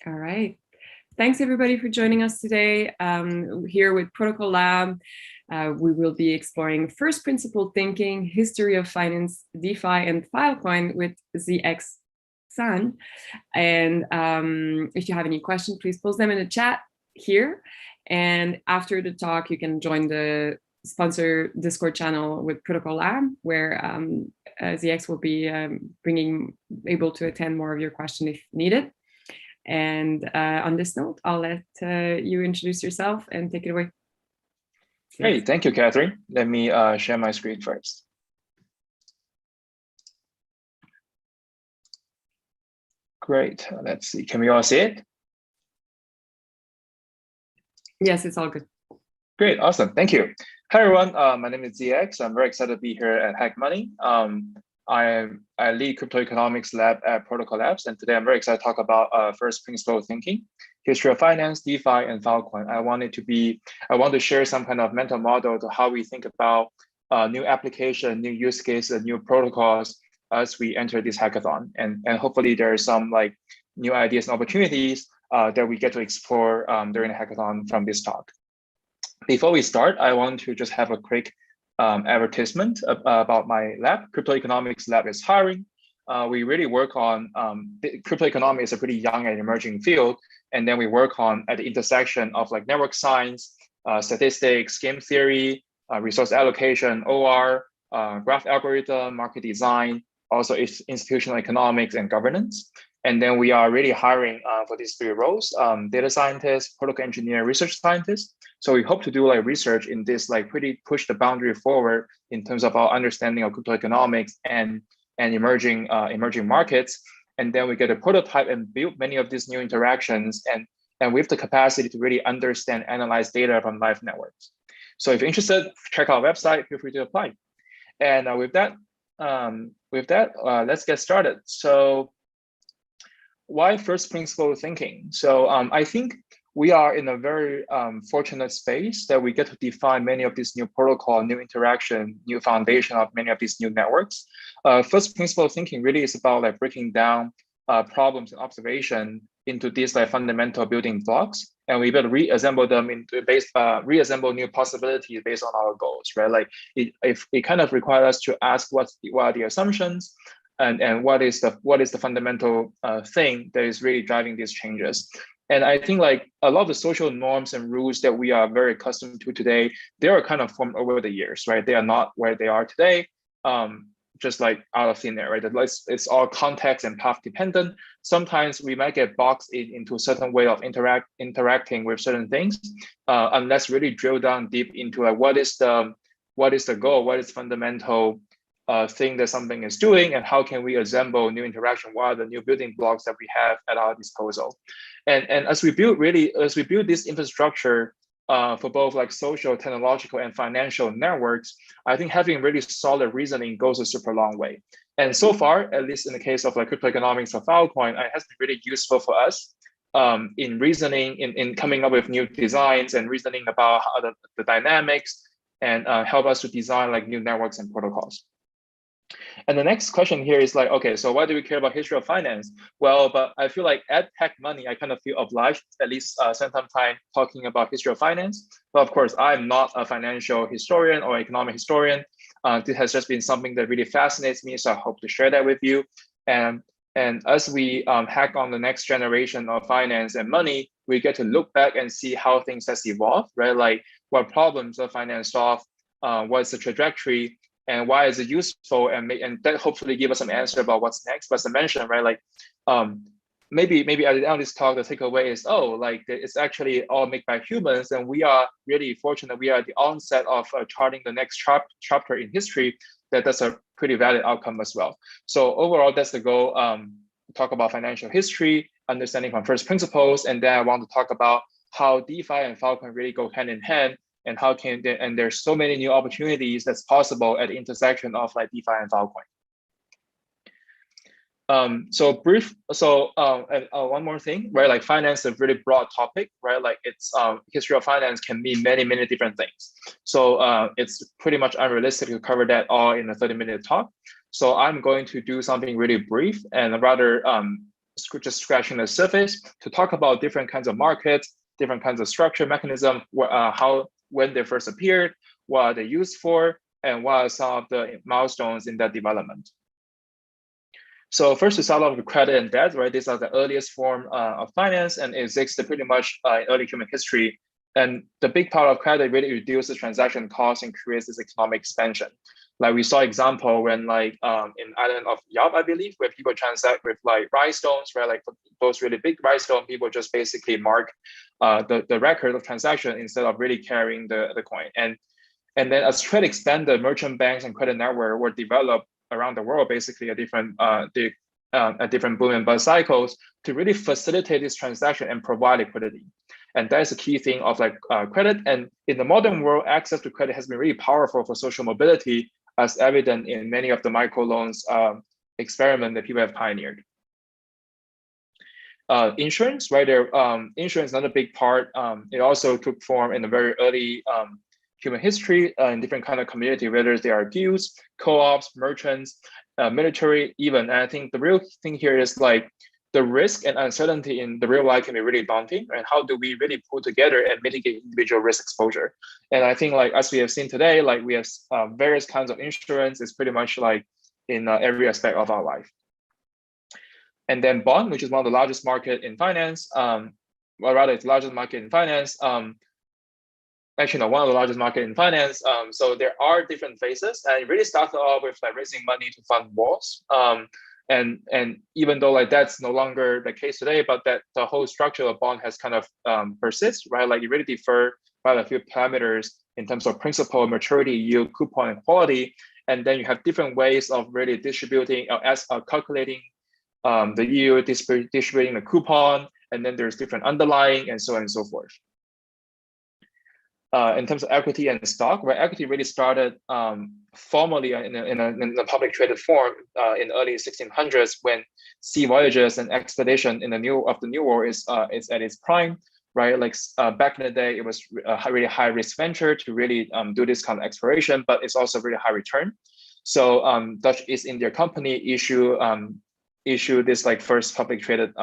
All right. Thanks everybody for joining us today. Here with Protocol Lab, we will be exploring first principle thinking, history of finance, DeFi, and Filecoin with Zhang. And if you have any questions, please post them in the chat here. And after the talk, you can join the sponsor Discord channel with Protocol Lab, where ZX will be able to attend more of your questions if needed. And on this note, I'll let you introduce yourself and take it away. Hey, thank you, Catherine. Let me share my screen first. Great. Let's see. Can we all see it? Yes, it's all good. Great. Awesome. Thank you. Hi, everyone. My name is ZX. I'm very excited to be here at HackMoney. I lead crypto economics lab at Protocol Labs, and today I'm very excited to talk about first principle thinking, history of finance, DeFi, and Filecoin. I want to share some kind of mental model to how we think about new application, new use cases, new protocols as we enter this hackathon, and hopefully there are some like new ideas and opportunities that we get to explore during the hackathon from this talk. Before we start, I want to just have a quick advertisement about my lab. Crypto economics lab is hiring. We really work on crypto economics is a pretty young and emerging field, and then we work on at the intersection of like network science, statistics, game theory, resource allocation, OR, graph algorithm, market design, also institutional economics and governance. And then we are really hiring for these 3 roles: data scientist, protocol engineer, research scientist. So we hope to do like research in this, like pretty push the boundary forward in terms of our understanding of crypto economics and emerging markets. And then we get a prototype and build many of these new interactions and with the capacity to really understand, analyze data from live networks. So if you're interested, check out our website, feel free to apply. And with that, let's get started. So why first principle thinking? So I think we are in a very fortunate space that we get to define many of these new protocol, new interaction, new foundation of many of these new networks. First principle thinking really is about like breaking down problems and observation into these like fundamental building blocks, and we will reassemble them into reassemble new possibilities based on our goals, right? Like it kind of requires us to ask what are the assumptions, and what is the fundamental thing that is really driving these changes. And I think like a lot of the social norms and rules that we are very accustomed to today, they are kind of formed over the years, right? They are not where they are today, just like out of thin air, right? It's all context and path dependent. Sometimes we might get boxed into a certain way of interacting with certain things, unless really drill down deep into like what is the goal, what is fundamental thing that something is doing, and how can we assemble new interaction? What are the new building blocks that we have at our disposal? And as we build this infrastructure for both like social, technological, and financial networks, I think having really solid reasoning goes a super long way. And so far, at least in the case of like crypto economics or Filecoin, it has been really useful for us in reasoning, in coming up with new designs and reasoning about how the dynamics, and help us to design like new networks and protocols. And the next question here is like, okay, so why do we care about history of finance? Well, but I feel like at HackMoney, I kind of feel obliged at least spend some time talking about history of finance. But of course, I'm not a financial historian or economic historian. This has just been something that really fascinates me, so I hope to share that with you. And as we hack on the next generation of finance and money, we get to look back and see how things has evolved, right? Like what problems of finance solve, what's the trajectory, and why is it useful, and that hopefully give us some answer about what's next. But as I mentioned, right, like maybe at the end of this talk, the takeaway is, oh, like it's actually all made by humans, and we are really fortunate. We are at the onset of charting the next chapter in history. That's a pretty valid outcome as well. So overall, that's the goal. Talk about financial history, understanding from first principles, and then I want to talk about how DeFi and Filecoin really go hand in hand, and how can they, and there's so many new opportunities that's possible at the intersection of like DeFi and Filecoin. One more thing, right? Like finance is a really broad topic, right? Like it's history of finance can mean many different things. So it's pretty much unrealistic to cover that all in a 30-minute talk. So I'm going to do something really brief and rather just scratching the surface to talk about different kinds of markets, different kinds of structure mechanism, when they first appeared, what are they used for, and what are some of the milestones in that development. So first, to start off with credit and debt, right? These are the earliest form of finance and existed pretty much in early human history. And the big part of credit really reduces transaction costs and creates this economic expansion. Like we saw example when like in island of Yap, I believe, where people transact with like rhinestones, right? Like for those really big rhinestone, people just basically mark the record of transaction instead of really carrying the coin. And then as trade expanded, merchant banks and credit network were developed around the world, basically at different boom and bust cycles to really facilitate this transaction and provide liquidity. And that is a key thing of like credit. And in the modern world, access to credit has been really powerful for social mobility, as evident in many of the microloans experiment that people have pioneered. Insurance, right there, insurance is another big part. It also took form in a very early human history in different kind of community, whether they are guilds, co-ops, merchants, military, even. And I think the real thing here is like the risk and uncertainty in the real life can be really daunting. And how do we really pull together and mitigate individual risk exposure? And I think like as we have seen today, like we have various kinds of insurance. It's pretty much like in every aspect of our life. And then bond, which is one of the largest market in finance, well, rather it's the largest market in finance. Actually, no, one of the largest market in finance. So there are different phases, and it really started off with like raising money to fund wars. And even though like that's no longer the case today, but that the whole structure of bond has kind of persist, right? Like you really differ by a few parameters in terms of principal, maturity, yield, coupon, and quality. And then you have different ways of really distributing, calculating the yield, distributing the coupon, and then there's different underlying and so on and so forth. In terms of equity and stock, where equity really started formally in a public traded form in early 1600s, when sea voyages and expedition in the new world is at its prime, right? Like back in the day, it was a really high risk venture to really do this kind of exploration, but it's also really high return. So Dutch East India Company issue this like first public traded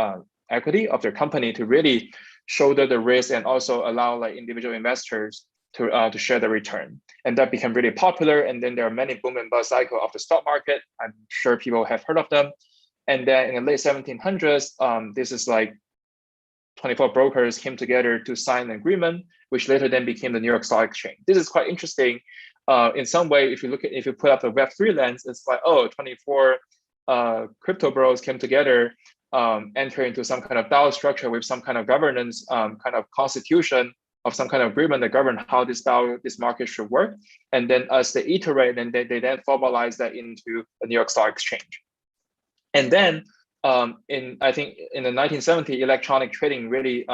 equity of their company to really shoulder the risk and also allow like individual investors to share the return. And that became really popular. And then there are many boom and bust cycle of the stock market. I'm sure people have heard of them. And then in the late 1700s, this is like 24 brokers came together to sign an agreement, which later then became the New York Stock Exchange. This is quite interesting. In some way, if you put up the Web3 lens, it's like, oh, 24 crypto bros came together, enter into some kind of DAO structure with some kind of governance, kind of constitution of some kind of agreement that govern how this market should work. And then as they iterate, then they then formalize that into the New York Stock Exchange. And then I think in the 1970s, electronic trading really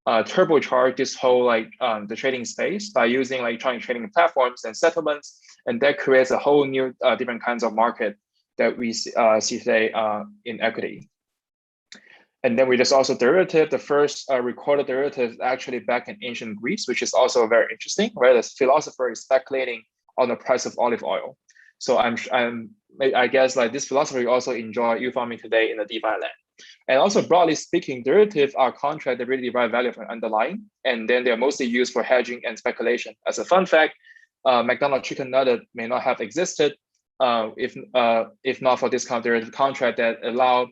turbocharged this whole like the trading space by using like electronic trading platforms and settlements, and that creates a whole new different kinds of market that we see today in equity. And then there's also derivative. The first recorded derivative actually back in ancient Greece, which is also very interesting, right? The philosopher is speculating on the price of olive oil. So I guess like this philosopher also enjoy yield farming today in the DeFi land. And also broadly speaking, derivatives are contracts that really derive value from underlying, and then they're mostly used for hedging and speculation. As a fun fact, McDonald's chicken nugget may not have existed if not for this kind of derivative contract that allow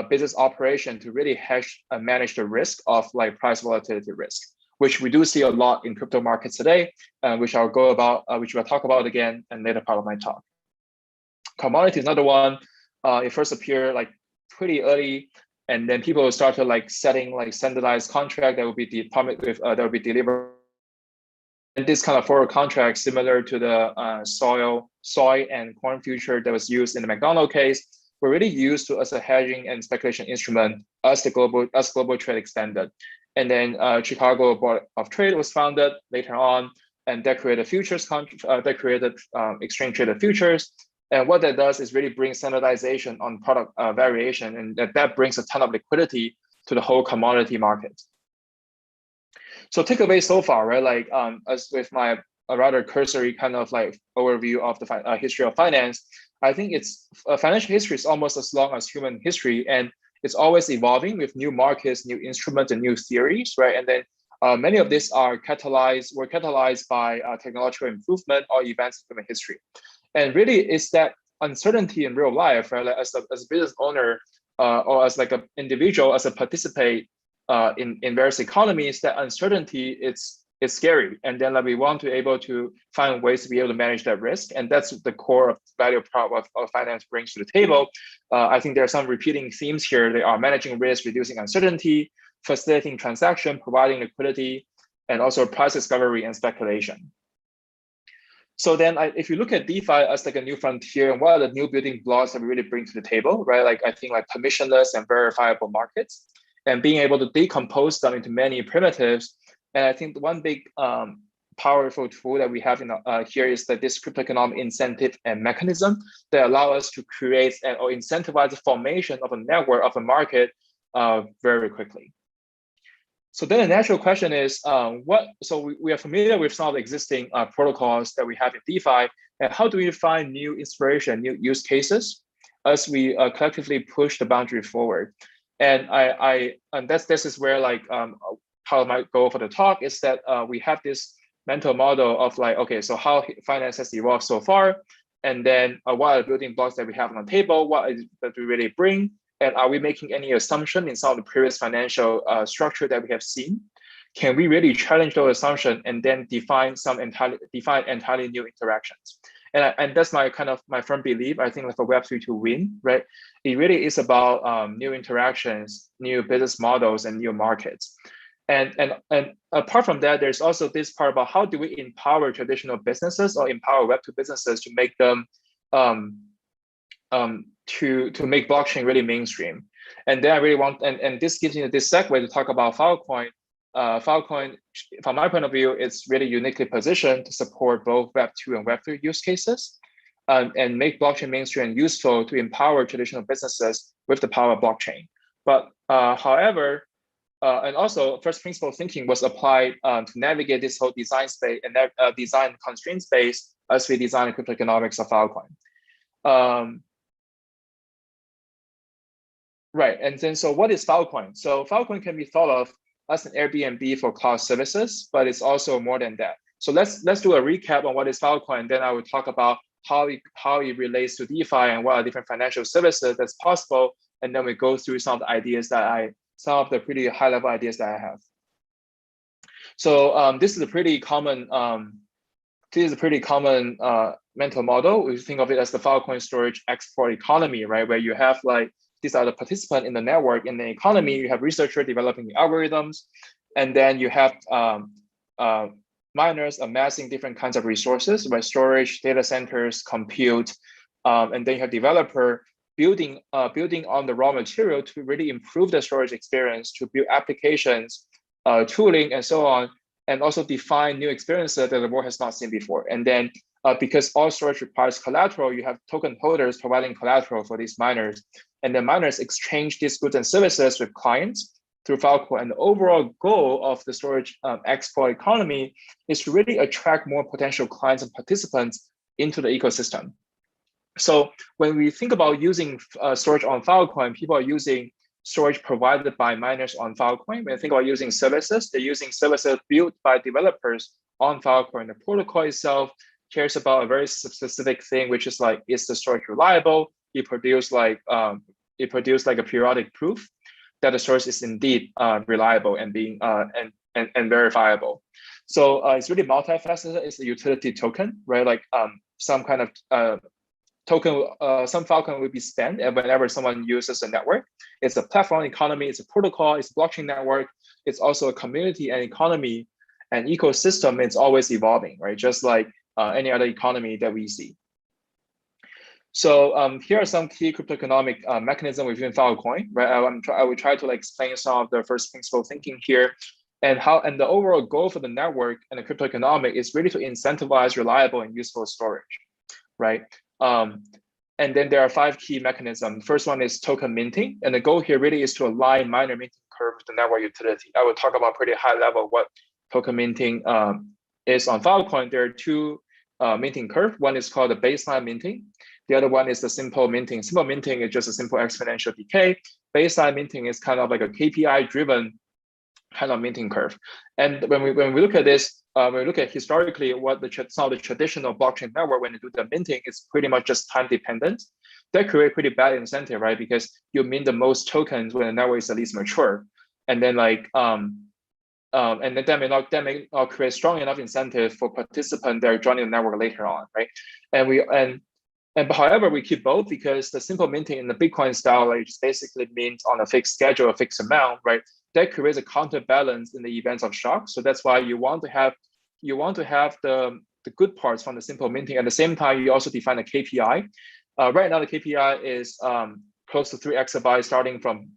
business operation to really hedge and manage the risk of like price volatility risk, which we do see a lot in crypto markets today, which we'll talk about again in later part of my talk. Commodity is another one. It first appeared like pretty early, and then people started like setting like standardized contract that will be delivered. And this kind of forward contract, similar to the soy and corn future that was used in the McDonald case, were really used as a hedging and speculation instrument as global trade expanded. And then Chicago Board of Trade was founded later on, and that created futures exchange traded futures. And what that does is really bring standardization on product variation, and that brings a ton of liquidity to the whole commodity market. So takeaway so far, right? Like as with my a rather cursory kind of like overview of the history of finance, I think it's financial history is almost as long as human history, and it's always evolving with new markets, new instruments, and new theories, right? And then many of these were catalyzed by technological improvement or events in human history. And really, it's that uncertainty in real life, right? Like as a business owner or as like an individual, as a participant in various economies, that uncertainty it's scary. And then like we want to be able to find ways to be able to manage that risk. And that's the core of value prop of finance brings to the table. I think there are some repeating themes here. They are managing risk, reducing uncertainty, facilitating transaction, providing liquidity, and also price discovery and speculation. So then if you look at DeFi as like a new frontier, and what are the new building blocks that we really bring to the table, right? Like I think like permissionless and verifiable markets, and being able to decompose them into many primitives. And I think the one big powerful tool that we have in here is that this crypto economic incentive and mechanism that allow us to create or incentivize the formation of a network of a market very quickly. So then the natural question is, so we are familiar with some of the existing protocols that we have in DeFi, and how do we find new inspiration, new use cases as we collectively push the boundary forward? And this is where like how my goal for the talk is that we have this mental model of like, okay, so how finance has evolved so far, and then what are the building blocks that we have on the table, what is that we really bring, and are we making any assumption in some of the previous financial structure that we have seen? Can we really challenge those assumptions and then define entirely new interactions? And that's my firm belief. I think for Web3 to win, right? It really is about new interactions, new business models, and new markets. And apart from that, there's also this part about how do we empower traditional businesses or empower Web2 businesses to make them to make blockchain really mainstream. And then I really want, and this gives me this segue to talk about Filecoin. Filecoin, from my point of view, it's really uniquely positioned to support both Web2 and Web3 use cases and make blockchain mainstream and useful to empower traditional businesses with the power of blockchain. But however, and also first principle thinking was applied to navigate this whole design space and design constraint space as we design the crypto economics of Filecoin. Right, and then so what is Filecoin? So Filecoin can be thought of as an Airbnb for cloud services, but it's also more than that. So let's do a recap on what is Filecoin, and then I will talk about how it relates to DeFi and what are different financial services that's possible, and then we go through some of the ideas some of the pretty high level ideas that I have. So this is a pretty common mental model. We think of it as the Filecoin storage export economy, right? Where you have like these are the participants in the network, in the economy. You have researchers developing the algorithms, and then you have miners amassing different kinds of resources, right? Storage, data centers, compute, and then you have developer building on the raw material to really improve the storage experience, to build applications, tooling, and so on, and also define new experiences that the world has not seen before. And then because all storage requires collateral, you have token holders providing collateral for these miners. And the miners exchange these goods and services with clients through Filecoin. And the overall goal of the storage export economy is to really attract more potential clients and participants into the ecosystem. So when we think about using storage on Filecoin, people are using storage provided by miners on Filecoin. When they think about using services, they're using services built by developers on Filecoin. The protocol itself cares about a very specific thing, which is like, is the storage reliable? It produces like a periodic proof that the source is indeed reliable and being and verifiable. So it's really multifaceted. It's a utility token, right? Like some kind of token, some Filecoin will be spent whenever someone uses a network. It's a platform economy, it's a protocol, it's a blockchain network. It's also a community and economy and ecosystem. It's always evolving, right? Just like any other economy that we see. So here are some key crypto economic mechanisms within Filecoin, right? I will try to like explain some of the first principle thinking here, and the overall goal for the network and the crypto economic is really to incentivize reliable and useful storage, right? And then there are 5 key mechanisms. First one is token minting, and the goal here really is to align miner minting curve with the network utility. I will talk about pretty high level what token minting is on Filecoin, there are two minting curve. One is called the baseline minting. The other one is the simple minting. Simple minting is just a simple exponential decay. Baseline minting is kind of like a KPI driven kind of minting curve. And when we look at this, when we look at historically what some of the traditional blockchain network, when they do the minting, it's pretty much just time dependent. That create pretty bad incentive, right? Because you mint the most tokens when the network is at least mature, and then and then that may not create strong enough incentive for participants that are joining the network later on, right? But however, we keep both because the simple minting in the Bitcoin style, like, just basically means on a fixed schedule, a fixed amount, right? That creates a counterbalance in the events of shock. So that's why you want to have the good parts from the simple minting. At the same time, you also define a KPI. Right now, the KPI is close to 3 exabytes starting from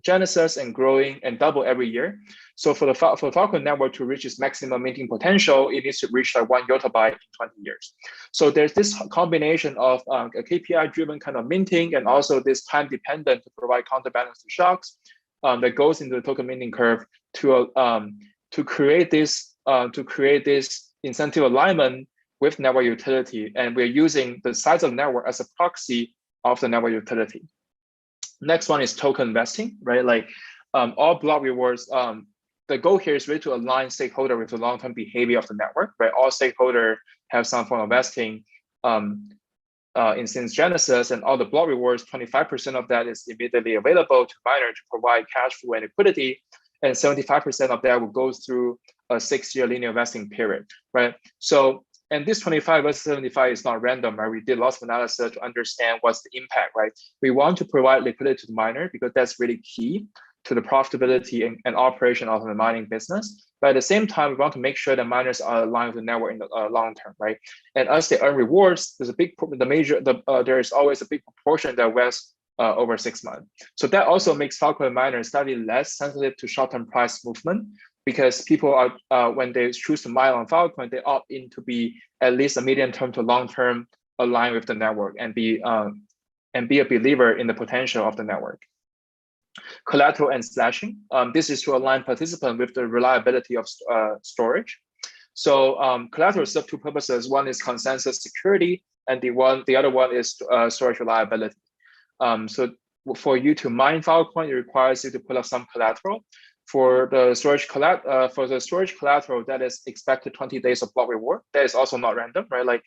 Genesis and growing and double every year. So for the Filecoin network to reach its maximum minting potential, it needs to reach like 1 yottabyte in 20 years. So there's this combination of a KPI-driven kind of minting and also this time-dependent to provide counterbalance to shocks that goes into the token minting curve to create this incentive alignment with network utility. And we're using the size of network as a proxy of the network utility. Next one is token vesting, right? Like all block rewards, the goal here is really to align stakeholder with the long-term behavior of the network, right? All stakeholders have some form of vesting since Genesis, and all the block rewards, 25% of that is immediately available to miners to provide cash flow and liquidity, and 75% of that will go through a 6-year linear vesting period, right? So, and this 25 versus 75 is not random, right? We did lots of analysis to understand what's the impact, right? We want to provide liquidity to the miner because that's really key to the profitability and operation of the mining business. But at the same time, we want to make sure that miners are aligned with the network in the long term, right? And as they earn rewards, there's there is always a big proportion that vests over 6 months. So that also makes Filecoin miners slightly less sensitive to short-term price movement, because people are, when they choose to mine on Filecoin, they opt in to be at least a medium-term to long-term aligned with the network and be a believer in the potential of the network. Collateral and slashing. This is to align participants with the reliability of storage. So collateral serves two purposes. One is consensus security, and the other one is storage reliability. So for you to mine Filecoin, it requires you to put up some collateral. For the storage collateral, that is expected 20 days of block reward. That is also not random, right? Like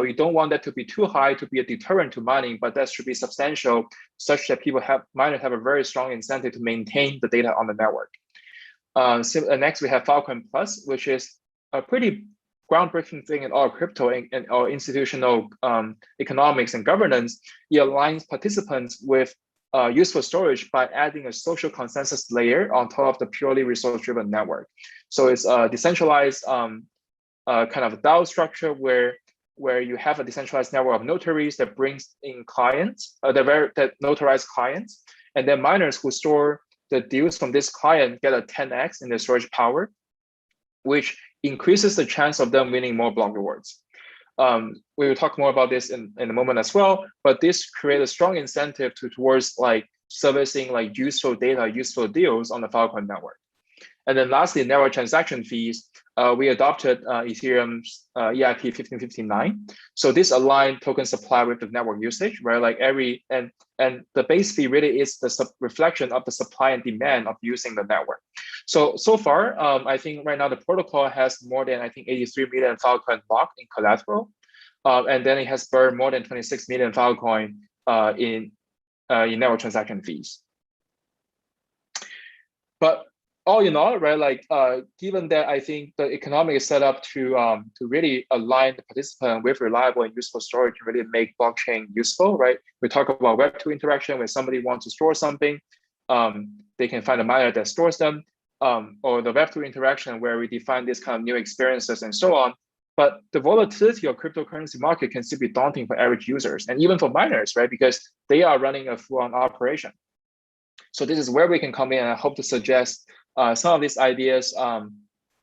we don't want that to be too high to be a deterrent to mining, but that should be substantial, such that miners have a very strong incentive to maintain the data on the network. Next, we have Filecoin Plus, which is a pretty groundbreaking thing in all crypto and all institutional economics and governance. It aligns participants with useful storage by adding a social consensus layer on top of the purely resource-driven network. So it's a decentralized kind of DAO structure where you have a decentralized network of notaries that brings in clients, that notarize clients, and then miners who store the deals from this client get a 10x in their storage power, which increases the chance of them winning more block rewards. We will talk more about this in a moment as well, but this creates a strong incentive towards like servicing like useful data, useful deals on the Filecoin network. And then lastly, network transaction fees. We adopted Ethereum's EIP 1559. So this aligned token supply with the network usage, right? Like and the base fee really is the reflection of the supply and demand of using the network. So far, I think right now the protocol has more than 83 million Filecoin locked in collateral, and then it has burned more than 26 million Filecoin in network transaction fees. But all in all, right, like given that I think the economic is set up to really align the participant with reliable and useful storage to really make blockchain useful, right? We talk about Web2 interaction. When somebody wants to store something, they can find a miner that stores them, or the Web2 interaction where we define this kind of new experiences and so on. But the volatility of cryptocurrency market can still be daunting for average users and even for miners, right? Because they are running a full-on operation. So this is where we can come in, and I hope to suggest some of these ideas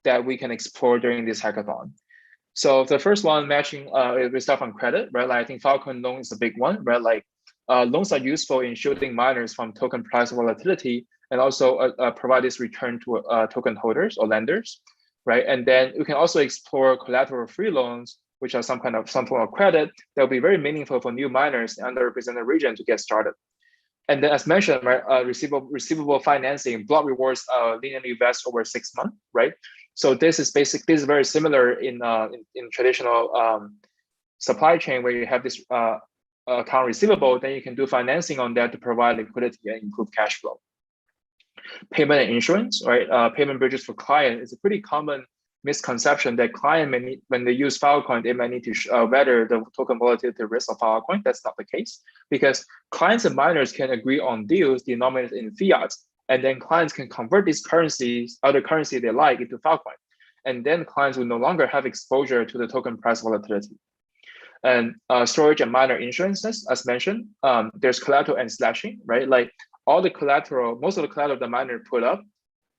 that we can explore during this hackathon. So the first one, matching, we start from credit, right? Like I think Filecoin loan is a big one, right? Like loans are useful in shielding miners from token price volatility and also provide this return to token holders or lenders. right? And then you can also explore collateral-free loans, which are some form of credit that will be very meaningful for new miners in underrepresented region to get started. And then, as mentioned, right, receivable financing, block rewards linearly vest over 6 months, right? So this is very similar in traditional supply chain where you have this account receivable, then you can do financing on that to provide liquidity and improve cash flow. Payment and insurance, right? Payment bridges for client is a pretty common misconception that client may need, when they use Filecoin, they might need to weather the token volatility risk of Filecoin. That's not the case, because clients and miners can agree on deals denominated in fiat, and then clients can convert these currencies, other currency they like, into Filecoin. And then clients will no longer have exposure to the token price volatility. And storage and miner insurances, as mentioned, there's collateral and slashing, right? Like all the collateral, most of the collateral the miner put up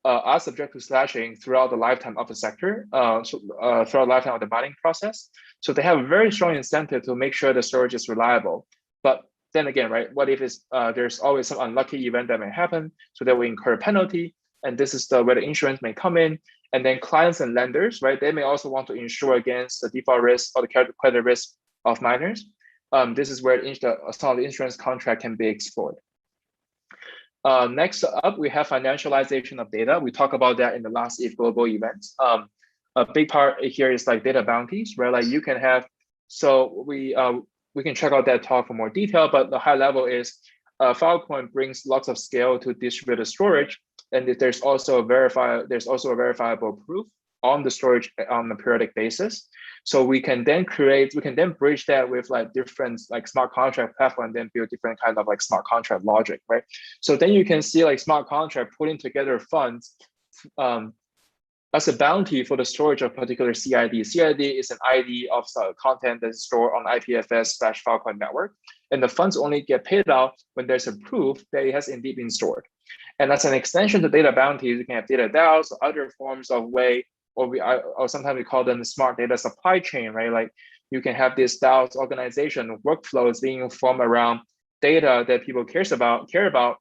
are subject to slashing throughout the lifetime of the sector, throughout the lifetime of the mining process. So they have a very strong incentive to make sure the storage is reliable. But then again, right, what if it's, there's always some unlucky event that may happen, so that we incur a penalty, and this is where the insurance may come in. And then clients and lenders, right, they may also want to insure against the default risk or the credit risk of miners. This is where some of the insurance contract can be explored. Next up, we have financialization of data. We talked about that in the last ETHGlobal event. A big part here is like data bounties, right? Like you can have, so we can check out that talk for more detail, but the high level is Filecoin brings lots of scale to distributed storage, and there's also a verifiable proof on the storage on a periodic basis. So we can then bridge that with like different like smart contract platform, and then build different kind of like smart contract logic, right? So then you can see like smart contract putting together funds as a bounty for the storage of particular CID. CID is an ID of content that is stored on IPFS/Filecoin network. And the funds only get paid out when there's a proof that it has indeed been stored. And as an extension to data bounties, you can have data DAOs or other forms of way, or sometimes we call them the smart data supply chain, right? Like you can have this DAOs organization workflows being formed around data that people care about,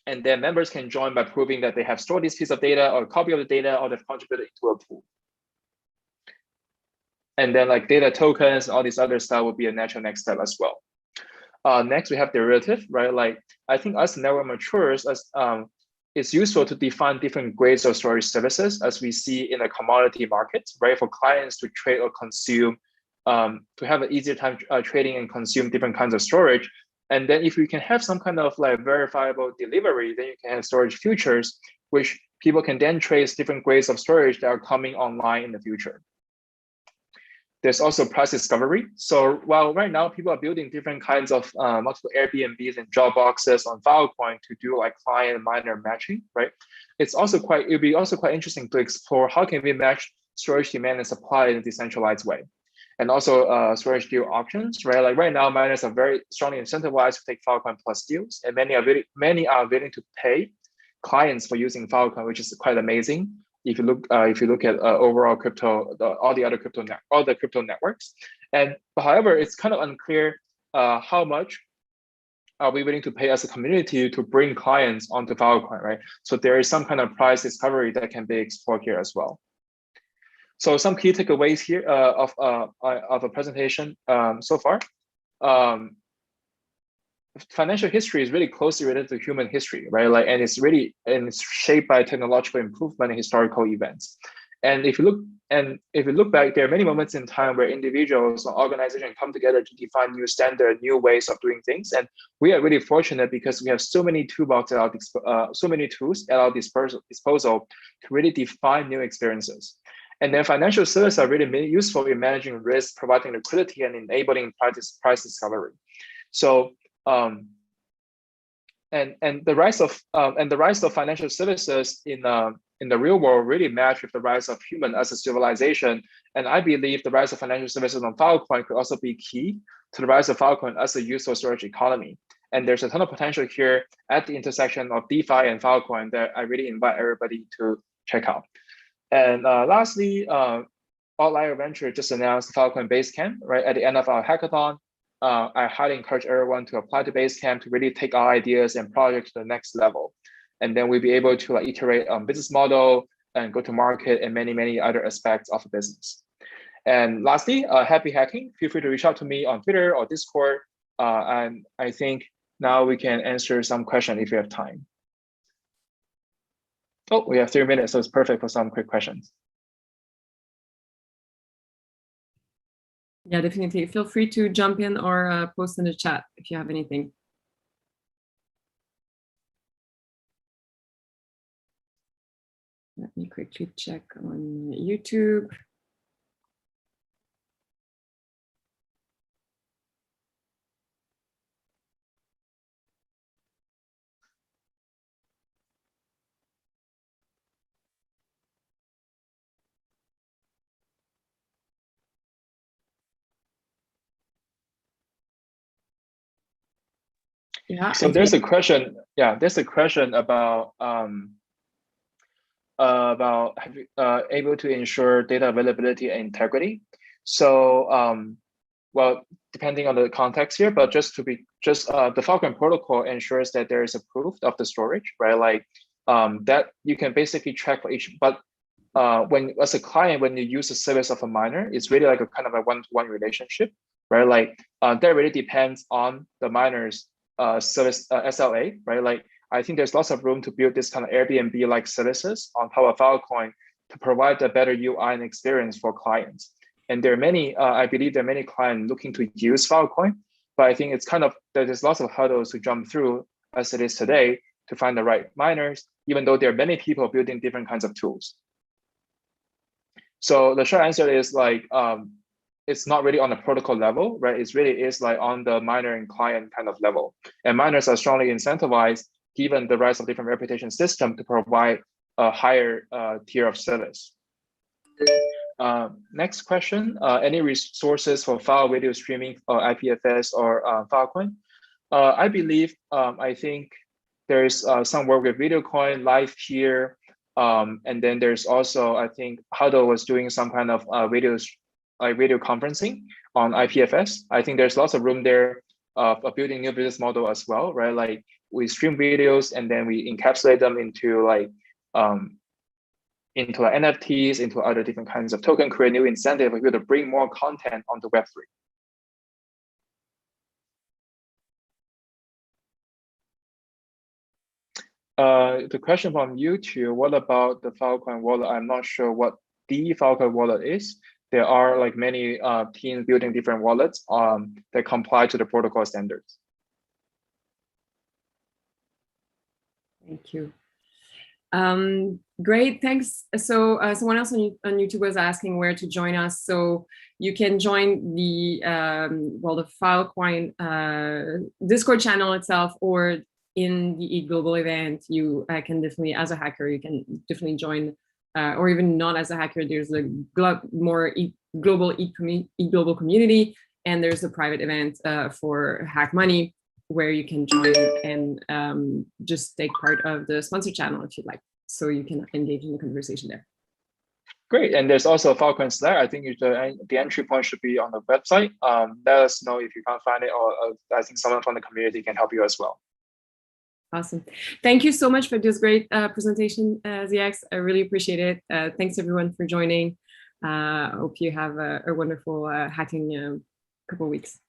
and then members can join by proving that they have stored this piece of data or a copy of the data, or they've contributed into a pool. And then like data tokens, all this other stuff will be a natural next step as well. Next, we have derivative, right? Like I think as the network matures, it's useful to define different grades of storage services as we see in the commodity market, right? For clients to trade or consume, to have an easier time trading and consume different kinds of storage. And then if we can have some kind of like verifiable delivery, then you can have storage futures, which people can then trace different grades of storage that are coming online in the future. There's also price discovery. So while right now people are building different kinds of multiple Airbnbs and job boxes on Filecoin to do like client and miner matching, right? It'd be also quite interesting to explore how can we match storage demand and supply in a decentralized way. And also storage deal auctions, right? Like right now, miners are very strongly incentivized to take Filecoin Plus deals, and many are willing to pay clients for using Filecoin, which is quite amazing. If you look at overall crypto, all the crypto networks, but however, it's kind of unclear how much are we willing to pay as a community to bring clients onto Filecoin, right? So there is some kind of price discovery that can be explored here as well. So some key takeaways here of a presentation so far. Financial history is really closely related to human history, right? Like, and it's shaped by technological improvement and historical events. And if you look back, there are many moments in time where individuals or organizations come together to define new standards, new ways of doing things. And we are really fortunate because we have so many toolboxes so many tools at our disposal to really define new experiences. And then financial services are really useful in managing risk, providing liquidity, and enabling price discovery. So and the rise of financial services in the real world really match with the rise of human as a civilization. And I believe the rise of financial services on Filecoin could also be key to the rise of Filecoin as a useful storage economy. And there's a ton of potential here at the intersection of DeFi and Filecoin that I really invite everybody to check out. And lastly, Outlier Venture just announced the Filecoin Basecamp right at the end of our hackathon. I highly encourage everyone to apply to Basecamp to really take our ideas and projects to the next level. And then we'll be able to iterate on business model, and go-to-market and many other aspects of the business. And lastly, happy hacking. Feel free to reach out to me on Twitter or Discord. And I think now we can answer some questions if you have time. Oh, we have 3 minutes, so it's perfect for some quick questions. Yeah, definitely. Feel free to jump in or post in the chat if you have anything. Let me quickly check on YouTube. Yeah. So there's a question. Yeah, there's a question about able to ensure data availability and integrity. So well, depending on the context here, but just the Filecoin protocol ensures that there is a proof of the storage, right? Like that you can basically track for each. But when as a client, when you use the service of a miner, it's really like a kind of a one-to-one relationship, right? Like that really depends on the miner's service SLA, right? Like I think there's lots of room to build this kind of Airbnb-like services on top of Filecoin to provide a better UI and experience for clients. And there are many, I believe there are many clients looking to use Filecoin, but I think it's kind of, there's lots of hurdles to jump through as it is today to find the right miners, even though there are many people building different kinds of tools. So the short answer is like, it's not really on the protocol level, right? It really is like on the miner and client kind of level. And miners are strongly incentivized, given the rise of different reputation system, to provide a higher tier of service. Next question, any resources for file video streaming or IPFS or Filecoin? I believe, I think there's some work with Videocoin, Live here, and then there's also, I think Huddle was doing some kind of video conferencing on IPFS. I think there's lots of room there of building new business model as well, right? Like we stream videos and then we encapsulate them into like NFTs, into other different kinds of token, create new incentive for people to bring more content onto Web3. The question from YouTube, what about the Filecoin wallet? I'm not sure what the Filecoin wallet is. There are like many teams building different wallets that comply to the protocol standards. Thank you. Great, thanks. So someone else on YouTube was asking where to join us. So you can join the the Filecoin Discord channel itself, or in the ETHGlobal event, you can definitely, as a hacker, you can definitely join, or even not as a hacker. There's a more global ETHGlobal community, and there's a private event for HackMoney, where you can join and just take part of the sponsor channel if you'd like, so you can engage in the conversation there. Great, and there's also Filecoin Slack. I think the entry point should be on the website. Let us know if you can't find it, or I think someone from the community can help you as well. Awesome. Thank you so much for this great presentation, ZX. I really appreciate it. Thanks everyone for joining. I hope you have a wonderful hacking couple of weeks.